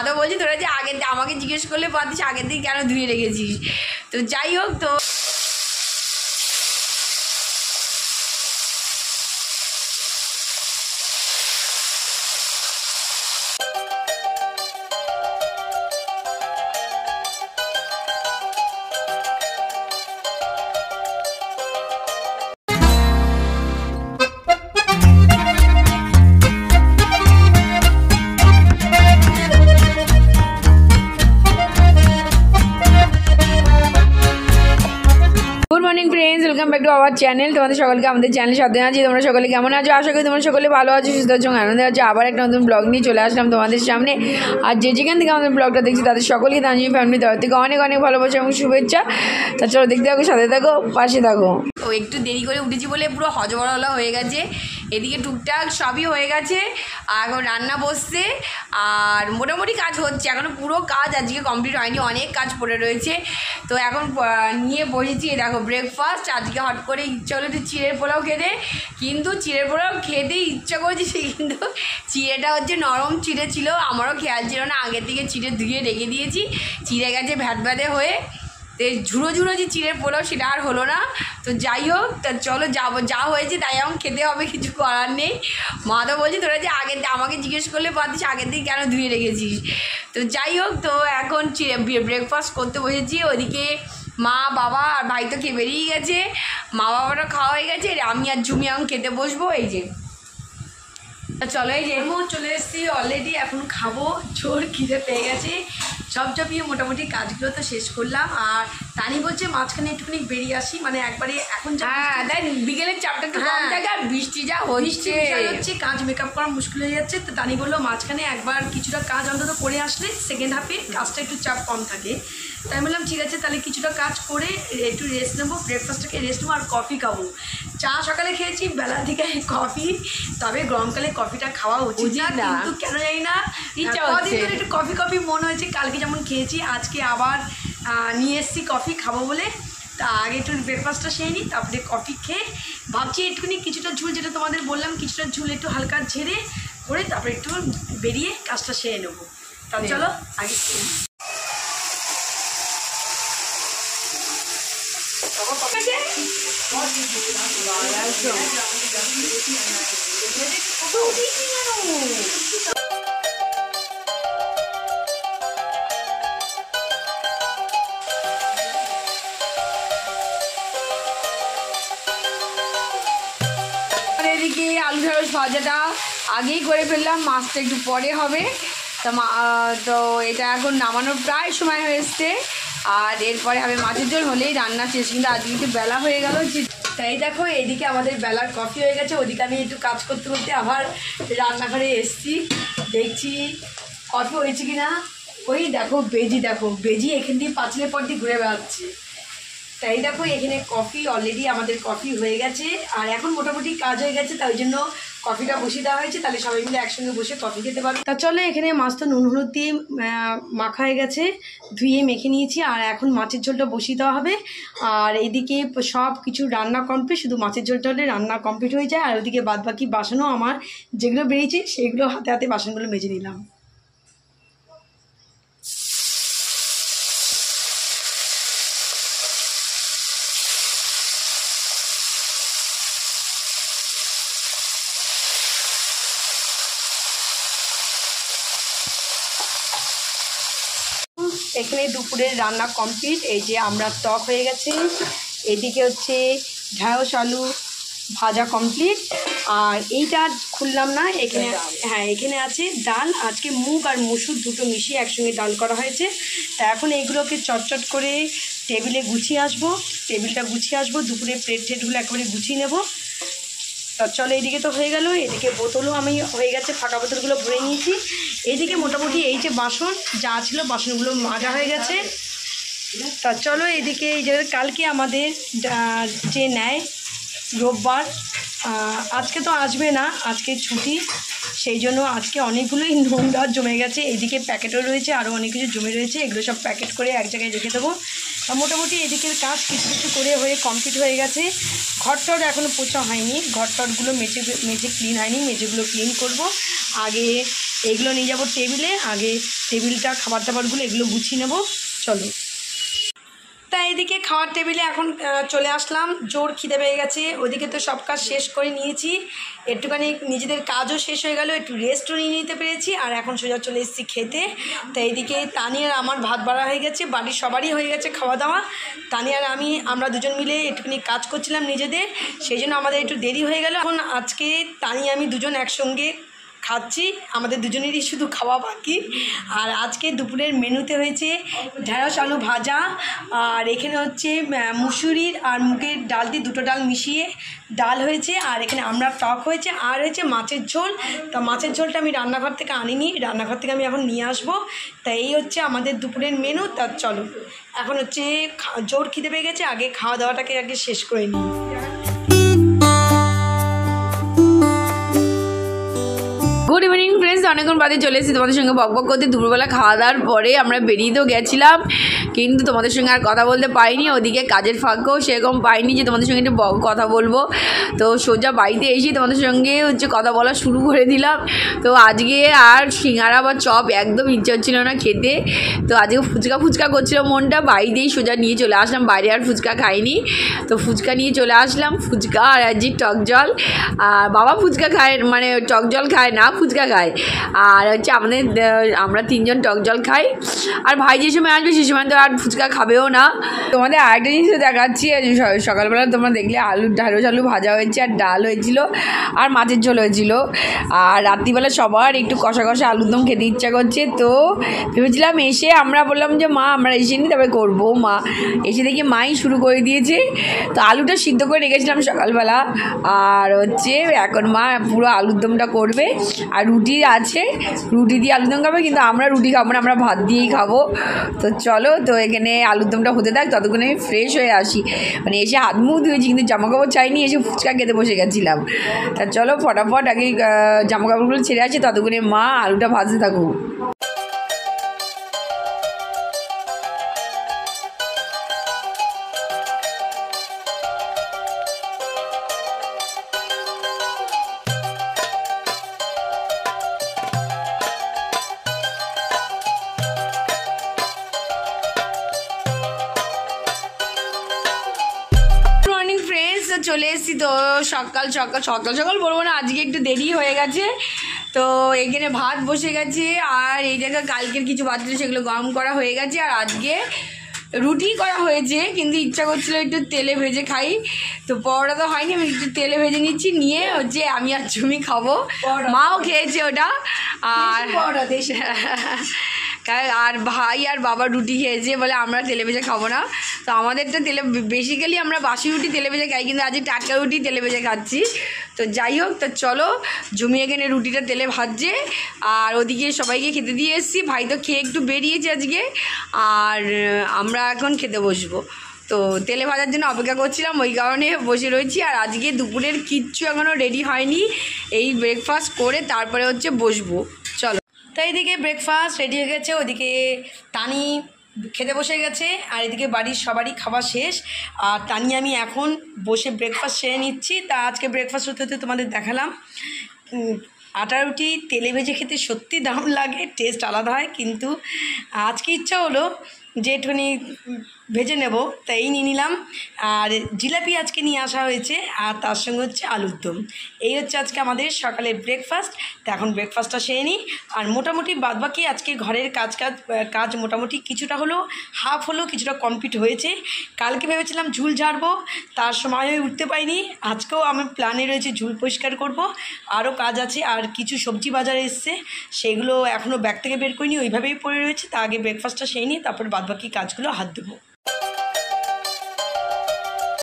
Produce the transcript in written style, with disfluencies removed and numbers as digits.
তো বলছি তোরা যে আগের আমাকে জিজ্ঞেস করলে পারতিস আগের দিন কেন ধুয়ে রেখেছিস। তো যাই হোক, তো welcome back to our channel. তোমাদের সকলকে আমাদের চ্যানেল সাথে আছি। তোমরা সকলে কেমন আছো? আশা করি তোমরা সকলে ভালো আছো, সুস্থ আছো, আনন্দে আছো। আবার একটা নতুন ব্লগ নিয়ে চলে আসলাম তোমাদের সামনে। আর যেখান থেকে আমাদের ব্লগটা দেখছি তাদের সকলেই তানজিম ফ্যামিলি তরফ থেকে অনেক অনেক ভালোবাসা এবং শুভেচ্ছা। তা চলো দেখতে থাকো, সাথে থাকো, পাশে থাকো। ও একটু দেরি করে উঠেছি বলে পুরো হজবরলা হয়ে গেছে। এদিকে টুকটাক সবই হয়ে গেছে, আর এখন রান্না বসছে, আর মোটামুটি কাজ হচ্ছে। এখনও পুরো কাজ আজকে কমপ্লিট হয়নি, অনেক কাজ পড়ে রয়েছে। তো এখন নিয়ে বসেছি, দেখো ব্রেকফাস্ট। আজকে হট করে ইচ্ছা হলো একটু চিড়ের পোলাও খেতে, কিন্তু চিড়ের পোলাও খেতে ইচ্ছা করেছি, কিন্তু চিড়েটা হচ্ছে নরম চিড়ে ছিল, আমারও খেয়াল ছিল না। আগের থেকে চিড়ে ধুয়ে রেখে দিয়েছি, চিড়ে গেছে ভ্যাট ভ্যাটে হয়ে। তো ঝুড়ো ঝুড়ো যে চিড়ের পোলাও সেটা আর হলো না। তো যাই হোক, তা চলো যাবো, যা হয়েছে তাই এখন খেতে হবে, কিছু করার নেই। মা তো বলছি তোরা যে আগের আমাকে জিজ্ঞেস করলে পারতিস আগের দিন কেন ধুয়ে রেখেছিস। তো যাই হোক, তো এখন ব্রেকফাস্ট করতে বসেছি। ওদিকে মা বাবা আর ভাই তো খেয়ে বেরিয়ে গেছে, মা বাবারা খাওয়া হয়ে গেছে, আমি আর ঝুমি এখন খেতে বসবো। এই যে চলো, এই যে চলে এসেছি অলরেডি, এখন খাবো। জোর খিদে পেয়ে গেছে, সব চাপিয়ে মোটামুটি কাজগুলো তো শেষ করলাম। আর তানি বলছে মাঝখানে একটুখানি বেরিয়ে আসি, মানে একবারে এখন তাই বিকেলের চাপটা একটু কম থাকে, আর বৃষ্টি যা হচ্ছে কাজ মেকআপ করা মুশকিল হয়ে যাচ্ছে। তো তানি বললো মাঝখানে একবার কিছুটা কাজ অন্তত করে আসলে সেকেন্ড হাফে কাজটা একটু চাপ কম থাকে। তাই বললাম ঠিক আছে, তাহলে কিছুটা কাজ করে একটু রেস্ট নেবো, ব্রেকফাস্টটাকে রেস্ট নেবো, আর কফি খাবো। চা সকালে খেয়েছি, বেলা থেকে কফি। তবে গরমকালে কফিটা খাওয়া উচিত না, কিন্তু কেন জানি না ইচ্ছা হচ্ছে একটু কফি কফি মনে হয়েছে। কালকে যেমন খেয়েছি, আজকে আবার নিয়ে এসেছি কফি খাবো বলে। তা আগে একটু ব্রেকফাস্টটা সেরে নিই, তারপরে কফি খেয়ে ভাবছি একটুখানি কিছুটা ঝুল, যেটা তোমাদের বললাম, কিছুটা ঝুল একটু হালকা ঝেড়ে করে তারপরে একটু বেরিয়ে কাজটা সেরে নেবো। তাহলে চলো আগে এদিকে আলু ঢেঁড়স ভাজাটা আগেই করে ফেললাম, মাছটা একটু পরে হবে। তো এটা এখন নামানোর প্রায় সময় হয়ে এসছে, আর এরপরে হবে মাছের ঝোল, হলেই রান্না শেষ। কিন্তু আজকে একটু বেলা হয়ে গেল, তাই দেখো এদিকে আমাদের বেলার কফি হয়ে গেছে। ওদিকে আমি একটু কাজ করতে করতে আবার রান্নাঘরে এসছি, দেখছি কফি হয়েছে কি না। ওই দেখো বেজি এখান দিয়ে পাঁচিলের পর দিয়ে ঘুরে বেড়াচ্ছে। তাই দেখো এখানে কফি অলরেডি আমাদের কফি হয়ে গেছে, আর এখন মোটামুটি কাজ হয়ে গেছে, তাই জন্য কফিটা বসিয়ে দেওয়া হয়েছে। তাহলে সবাই মিলে একসঙ্গে বসে কফি খেতে পারবে। তা চলো, এখানে মাছ তো নুন হলুদ দিয়ে মাখা হয়ে গেছে, ধুয়ে মেখে নিয়েছি, আর এখন মাছের ঝোলটা বসিয়ে দেওয়া হবে। আর এদিকে সব কিছু রান্না কমপ্লিট, শুধু মাছের ঝোলটা হলে রান্না কমপ্লিট হয়ে যায়। আর ওদিকে বাদবাকি বাসনও আমার যেগুলো বেরিয়েছে সেগুলো হাতে হাতে বাসনগুলো মেজে নিলাম। এখানে দুপুরের রান্না কমপ্লিট। এই যে আমরা টক হয়ে গেছে, এদিকে হচ্ছে ঢ্যাঁড়স আলু ভাজা কমপ্লিট, আর এইটা খুললাম না। এখানে এখানে আছে ডাল, আজকে মুগ আর মসুর দুটো মিশিয়ে একসঙ্গে ডাল করা হয়েছে। তা এখন এইগুলোকে চটচট করে টেবিলে গুছিয়ে আসবো, দুপুরে প্লেট টেটগুলো একেবারে গুছিয়ে নেব। তা চলো, এইদিকে তো হয়ে গেল, এদিকে বোতলও আমি হয়ে গেছে, ফাঁকা বোতলগুলো ভরে নিয়েছি। এইদিকে মোটামুটি এই যে বাসন যা ছিল বাসনগুলো মাজা হয়ে গেছে। তা চলো এদিকে, এই যে কালকে আমাদের যে নেয় রোববার, আজকে তো আসবে না, আজকে ছুটি, সেই জন্য আজকে অনেকগুলোই নোংরা জমে গেছে। এদিকে প্যাকেটও রয়েছে, আরও অনেক কিছু জমে রয়েছে, এগুলো সব প্যাকেট করে এক জায়গায় রেখে দেবো। মোটামুটি এদিকের কাজ কিছু কিছু করে হয়ে কমপ্লিট হয়ে গেছে। ঘরটর এখনও পোছা হয়নি, ঘরটরগুলো মেঝে ক্লিন হয়নি, মেঝেগুলো ক্লিন করব। আগে এইগুলো নিয়ে যাবো টেবিলে। আগে টেবিলটা খাবার দাবারগুলো এগুলো গুছিয়ে নেবো, চলো। তা এদিকে খাওয়ার টেবিলে এখন চলে আসলাম, জোর খিদে পেয়ে গেছে। ওদিকে তো সব কাজ শেষ করে নিয়েছি, একটুখানি নিজেদের কাজও শেষ হয়ে গেল, একটু রেস্টও নিয়ে নিতে পেরেছি, আর এখন সোজা চলে এসেছি খেতে। তা এইদিকে তানিয়ার আমার ভাত বাড়া হয়ে গেছে, বাড়ির সবারই হয়ে গেছে খাওয়া দাওয়া। তানিয়ার আমরা দুজন মিলে একটুখানি কাজ করছিলাম নিজেদের, সেই জন্য আমাদের একটু দেরি হয়ে গেল। এখন আজকে তানিয়া আমি দুজন একসঙ্গে খাচ্ছি, আমাদের দুজনেরই শুধু খাওয়া বাকি। আর আজকে দুপুরের মেনুতে হয়েছে ঢেঁড়স আলু ভাজা, আর এখানে হচ্ছে মুসুরির আর মুগের ডাল দিয়ে দুটো ডাল মিশিয়ে ডাল হয়েছে, আর এখানে আমরা টক হয়েছে, আর হয়েছে মাছের ঝোল। তা মাছের ঝোলটা আমি রান্নাঘর থেকে আনিনি, রান্নাঘর থেকে আমি এখন নিয়ে আসবো। তা এই হচ্ছে আমাদের দুপুরের মেনু। তা চলো, এখন হচ্ছে জোর খিদে পেয়ে গেছে, আগে খাওয়া দাওয়াটাকে আগে শেষ করে নিই। গুড ইভিনিং ফ্রেন্ডস, অনেকক্ষণ বাদে চলে এসেছি তোমাদের সঙ্গে বক বক করতে। দুপুরবেলা খাওয়া দাওয়ার পরে আমরা বেরিয়ে তো গেছিলাম, কিন্তু তোমাদের সঙ্গে আর কথা বলতে পাইনি। ওদিকে কাজের ফাঁকও সেরকম পাইনি যে তোমাদের সঙ্গে একটু কথা বলবো। তো সোজা বাড়িতে এসেই তোমাদের সঙ্গে হচ্ছে কথা বলা শুরু করে দিলাম। তো আজকে আর সিঙ্গারা বা চপ একদম ইচ্ছা হচ্ছিল না খেতে। তো আজকে ফুচকা করছিল মনটা, বাড়িতেই সোজা নিয়ে চলে আসলাম। বাইরে আর ফুচকা খাইনি, তো ফুচকা নিয়ে চলে আসলাম। ফুচকা আর আজকে টক জল। আর বাবা ফুচকা খায়, মানে টক জল খায় না, ফুচকা খায়। আর হচ্ছে আমরা তিনজন টক জল খাই। আর ভাই যে সময় আসবে সে সময় তো আর ফুচকা খাবেও না। তোমাদের আরেকটা জিনিস দেখাচ্ছি, সকালবেলা তোমরা দেখলে ঢেঁড়স আলু ভাজা হয়েছে, আর ডাল হয়েছিল, আর মাছের ঝোল হয়েছিল। আর রাত্রিবেলা সবার একটু কষা কষা আলুর দম খেতে ইচ্ছা করছে। তো ভেবেছিলাম এসে আমরা বললাম যে মা আমরা এসে নিই তবে করবো। মা এসে দেখি মাই শুরু করে দিয়েছে। তো আলুটা সিদ্ধ করে রেখেছিলাম সকালবেলা, আর হচ্ছে এখন মা পুরো আলুর দমটা করবে। আর রুটি আছে, রুটি দিয়ে আলুর দম খাবে, কিন্তু আমরা রুটি খাবো না, আমরা ভাত দিয়েই খাবো। তো চলো, তো এখানে আলুর দমটা হতে থাক, ততক্ষণে আমি ফ্রেশ হয়ে আসি। মানে এসে হাত মুখ ধুয়েছি, কিন্তু জামাকাপড় চাইনি, এসে ফুচকা খেতে বসে গেছিলাম। তা চলো ফটাফট আগে জামাকাপড়গুলো ছেড়ে আসি, ততক্ষণে মা আলুটা ভাজতে থাকুক। চলে এসেছি। তো সকাল সকাল বলবো না, আজকে একটু দেরি হয়ে গেছে। তো এখানে ভাত বসে গেছে, আর এই জায়গায় কালকের কিছু ভাত ছিল সেগুলো গরম করা হয়ে গেছে। আর আজকে রুটি করা হয়েছে, কিন্তু ইচ্ছা করছিল একটু তেলে ভেজে খাই। তো পরোটা তো হয়নি, আমি একটু তেলে ভেজে নিচ্ছি, নিয়ে হচ্ছে আমি আর জমি খাবো। মাও খেয়েছে ওটা, আর আর ভাই আর বাবা রুটি খেয়েছে, বলে আমরা তেলে ভেজে খাবো না। তো আমাদেরটা বেসিক্যালি আমরা বাসি রুটি তেলে ভেজে খাই, কিন্তু আজকে টাটকা রুটি তেলে ভেজে খাচ্ছি। তো যাই হোক, তো চলো জমি এখানে রুটিটা তেলে ভাজছে, আর ওদিকে সবাইকে খেতে দিয়ে এসেছি। ভাই তো খেয়ে একটু বেরিয়েছে আজকে, আর আমরা এখন খেতে বসবো। তো তেলে ভাজার জন্য অপেক্ষা করছিলাম, ওই কারণে বসে রয়েছি। আর আজকে দুপুরের কিচ্ছু এখনও রেডি হয়নি, এই ব্রেকফাস্ট করে তারপরে হচ্ছে বসবো। চলো, তো এইদিকে ব্রেকফাস্ট রেডি হয়ে গেছে, ওদিকে তানি খেতে বসে গেছে, আর এদিকে বাড়ির সবারই খাওয়া শেষ। আর তানি আমি এখন বসে ব্রেকফাস্ট সেরে নিচ্ছি। তা আজকে ব্রেকফাস্ট হতে হতে তোমাদের দেখালাম। আটা রুটি তেলে ভেজে খেতে সত্যি দারুণ লাগে, টেস্ট আলাদা হয়। কিন্তু আজকে ইচ্ছা হলো যে একটুখানি ভেজে নেব, তাই নিয়ে নিলাম। আর জিলাপি আজকে নিয়ে আসা হয়েছে, আর তার সঙ্গে হচ্ছে আলুর দম। এই হচ্ছে আজকে আমাদের সকালের ব্রেকফাস্ট। তো এখন ব্রেকফাস্টটা সেরে নিই। আর মোটামুটি বাদবাকি আজকে ঘরের কাজ মোটামুটি কিছুটা হলেও হাফ হলেও কিছুটা কমপ্লিট হয়েছে। কালকে ভেবেছিলাম ঝুল ঝাড়বো, তার সময় হয়ে উঠতে পারিনি। আজকেও আমার প্ল্যানে রয়েছে ঝুল পরিষ্কার করব, আরও কাজ আছে। আর কিছু সবজি বাজারে এসছে, সেগুলো এখনও ব্যাগ থেকে বের করিনি, ওইভাবেই পড়ে রয়েছে। তা আগে ব্রেকফাস্টটা সেরে নিই, তারপর বাদবাকি কাজগুলো হাত দেবো।